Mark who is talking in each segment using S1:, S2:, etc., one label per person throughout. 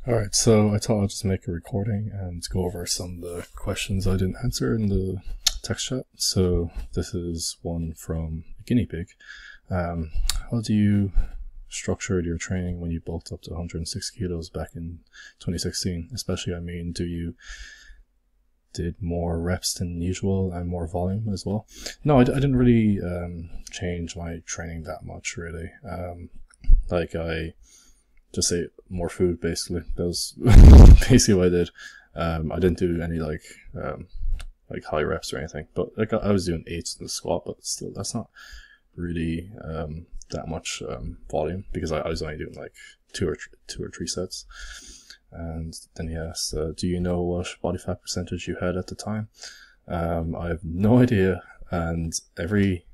S1: Alright, so I thought I'd just make a recording and go over some of the questions I didn't answer in the text chat. So this is one from a guinea pig. How do you structure your training when you bulked up to 106 kilos back in 2016? Especially, do you did more reps than usual and more volume as well? No, I didn't really change my training that much, really. I just ate more food, basically. That was basically what I did. I didn't do any like high reps or anything, but like I was doing 8s in the squat, but still that's not really that much volume, because I was only doing like two or three sets. And then he asked, do you know what body fat percentage you had at the time? I have no idea, and every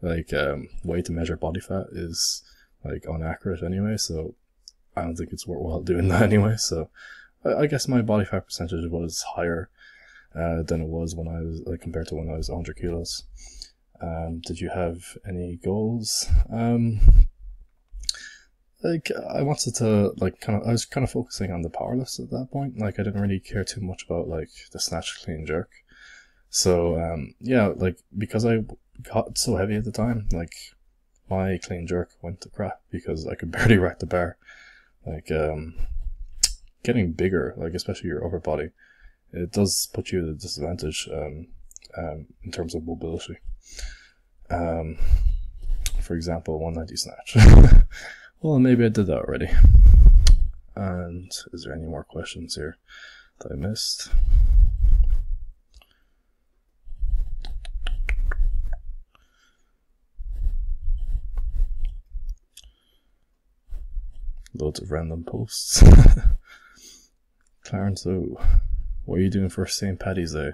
S1: way to measure body fat is like inaccurate anyway, so I don't think it's worthwhile doing that anyway. So I guess my body fat percentage was higher than it was when I was compared to when I was 100 kilos. Did you have any goals? I wanted to I was kind of focusing on the powerlifts at that point. I didn't really care too much about the snatch, clean, jerk. So because I got so heavy at the time, my clean jerk went to crap because I could barely rack the bar. Getting bigger, especially your upper body, it does put you at a disadvantage in terms of mobility. For example, 190 snatch. Well, maybe I did that already. And is there any more questions here that I missed? Loads of random posts. Clarence O, what are you doing for St. Paddy's Day?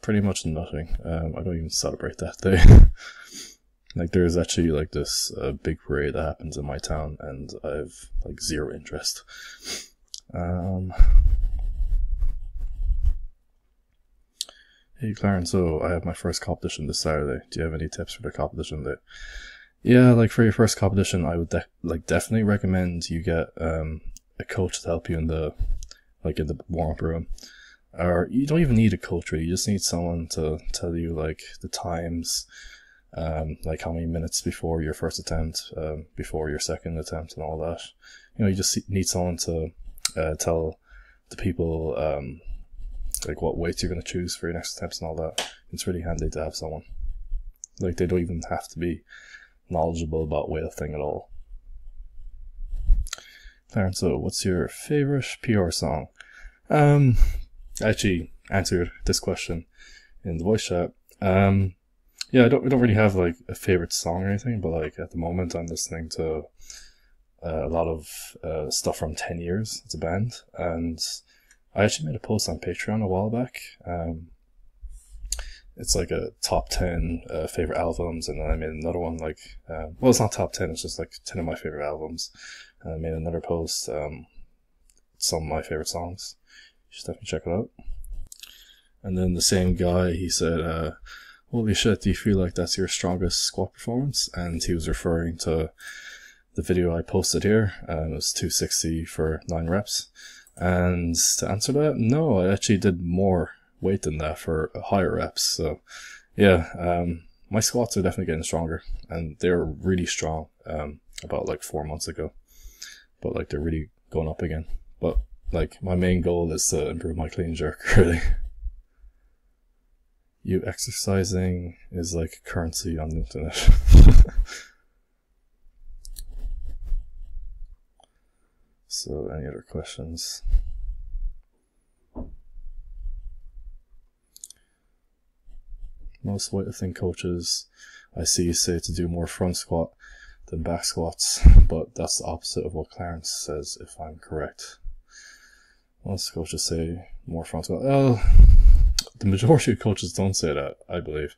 S1: Pretty much nothing. I don't even celebrate that day. There's actually this big parade that happens in my town, and I've zero interest. Hey Clarence, so I have my first competition this Saturday. Do you have any tips for the competition day? Yeah, for your first competition, I would definitely recommend you get a coach to help you in the warm-up room. Or you don't even need a coach, really. You just need someone to tell you the times, how many minutes before your first attempt, before your second attempt, and all that. You just need someone to tell the people what weights you're going to choose for your next attempts and all that. It's really handy to have someone. They don't even have to be knowledgeable about weightlifting at all. Clarence, so what's your favorite PR song? I actually answered this question in the voice chat. Yeah, I don't really have a favorite song or anything, but at the moment I'm listening to a lot of stuff from 10 Years. It's a band, and I actually made a post on Patreon a while back. It's a top 10 favorite albums, and then I made another one well, it's not top 10, it's just 10 of my favorite albums. And I made another post, some of my favorite songs. You should definitely check it out. And then the same guy, he said, holy shit, do you feel like that's your strongest squat performance? And he was referring to the video I posted here. It was 260 for 9 reps. And to answer that, no, I actually did more weight than that for higher reps. So yeah, my squats are definitely getting stronger, and they're really strong about 4 months ago, but they're really going up again. But my main goal is to improve my clean jerk, really. You exercising is currency on the internet. So any other questions? Most weightlifting coaches I see say to do more front squat than back squats, but that's the opposite of what Clarence says, if I'm correct. Most coaches say more front squat. Well, the majority of coaches don't say that, I believe.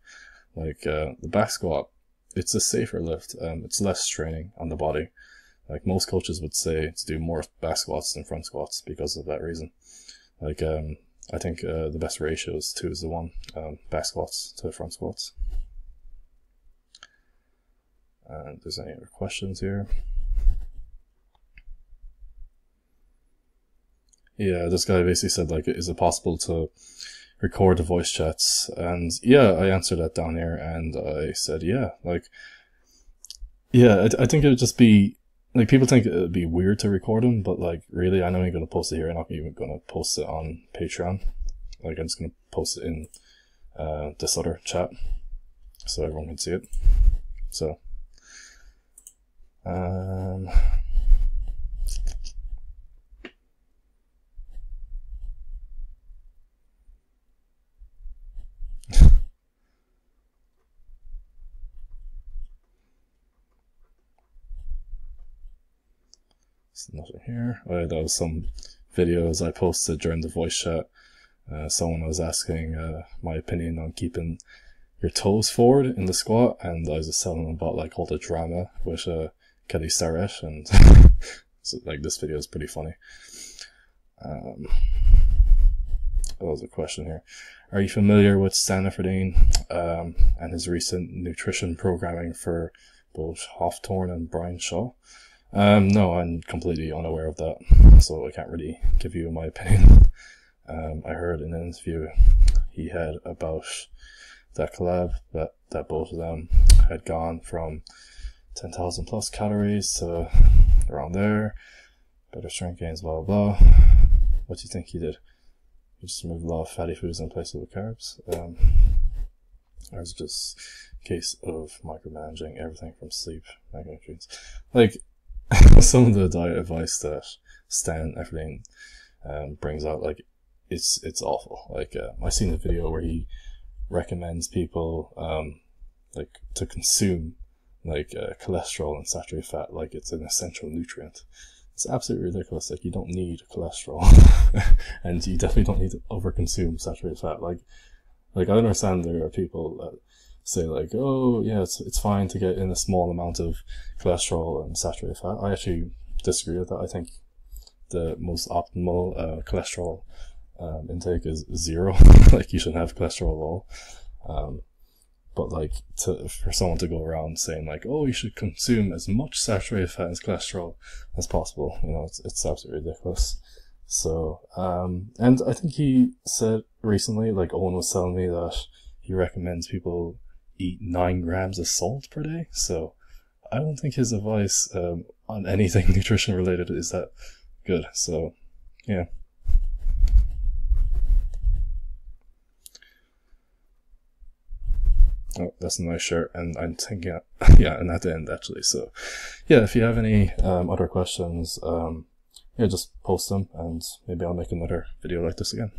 S1: The back squat, it's a safer lift, it's less straining on the body. Most coaches would say to do more back squats than front squats because of that reason. I think the best ratio is 2:1, back squats to front squats. And if there's any other questions here. Yeah, this guy basically said, like, is it possible to record the voice chats? And yeah, I answered that down here, and I said, yeah, like, yeah, I think it would just be, like, people think it would be weird to record them, but, like, really, I know you're going to post it here. I'm not even going to post it on Patreon. Like, I'm just going to post it in this other chat so everyone can see it. So, nothing here. Oh, yeah, that was some videos I posted during the voice chat. Someone was asking my opinion on keeping your toes forward in the squat, and I was just telling them about like all the drama with Kelly Starrett, and so, like, this video is pretty funny. What was a question here? Are you familiar with Stan Efferdine and his recent nutrition programming for both Hawthorne and Brian Shaw? No, I'm completely unaware of that, so I can't really give you my opinion. I heard in an interview he had about that collab that both of them had gone from 10,000 plus calories to around there, better strength gains, blah blah blah. What do you think he did? He just removed a lot of fatty foods in place of the carbs? Or is it just a case of micromanaging everything from sleep, macronutrients? Like, some of the diet advice that Stan Efferdine brings out, like, it's awful. Like, I've seen a video where he recommends people like to consume like cholesterol and saturated fat like it's an essential nutrient. It's absolutely ridiculous. Like, you don't need cholesterol, and you definitely don't need to overconsume saturated fat. Like I understand there are people that say like, oh yeah, it's fine to get in a small amount of cholesterol and saturated fat. I actually disagree with that. I think the most optimal cholesterol intake is 0. Like, you shouldn't have cholesterol at all. But like, for someone to go around saying like, oh, you should consume as much saturated fat as cholesterol as possible, you know, it's absolutely ridiculous. So, and I think he said recently, like, Owen was telling me that he recommends people eat 9 grams of salt per day. So I don't think his advice on anything nutrition related is that good. So yeah. Oh, that's a nice shirt, and I'm thinking, yeah, and at the end actually. So yeah, if you have any other questions, yeah, just post them, and maybe I'll make another video like this again.